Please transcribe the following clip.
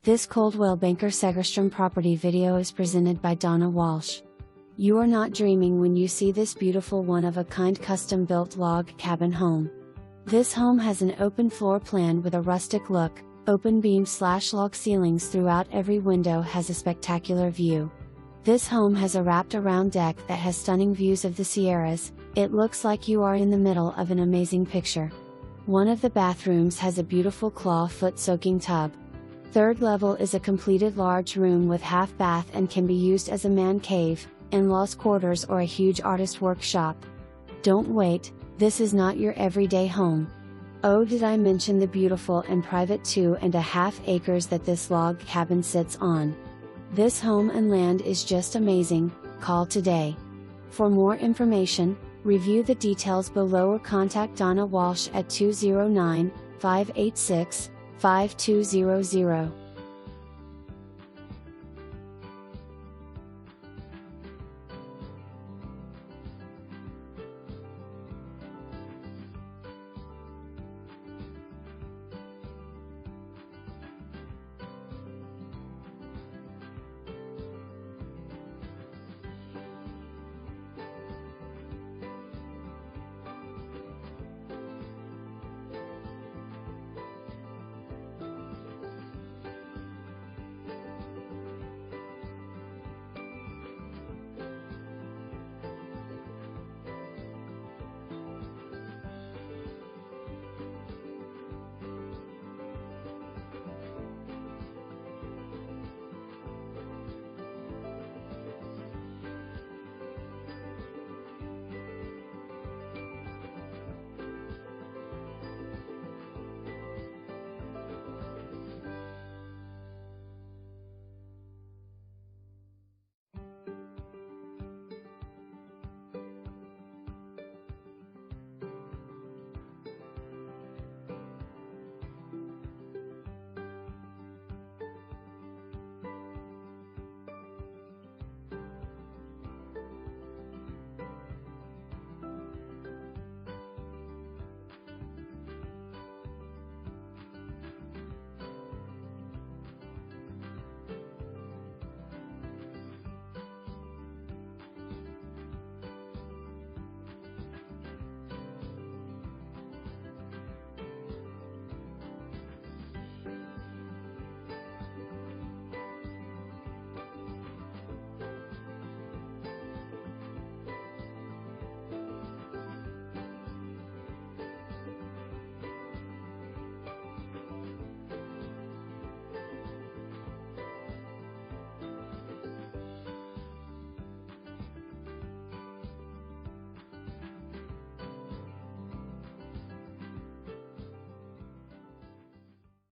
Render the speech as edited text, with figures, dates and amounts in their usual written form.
This Coldwell Banker Segerstrom property video is presented by Donna Walsh. You are not dreaming when you see this beautiful one-of-a-kind custom-built log cabin home. This home has an open floor plan with a rustic look. Open beam/log ceilings throughout every window has a spectacular view. This home has a wrapped-around deck that has stunning views of the Sierras. It looks like you are in the middle of an amazing picture. One of the bathrooms has a beautiful clawfoot soaking tub. Third level is a completed large room with half bath and can be used as a man cave, in-laws quarters or a huge artist workshop. Don't wait, this is not your everyday home. Oh, did I mention the beautiful and private 2.5 acres that this log cabin sits on? This home and land is just amazing. Call today. For more information, review the details below or contact Donna Walsh at 209-586-5200.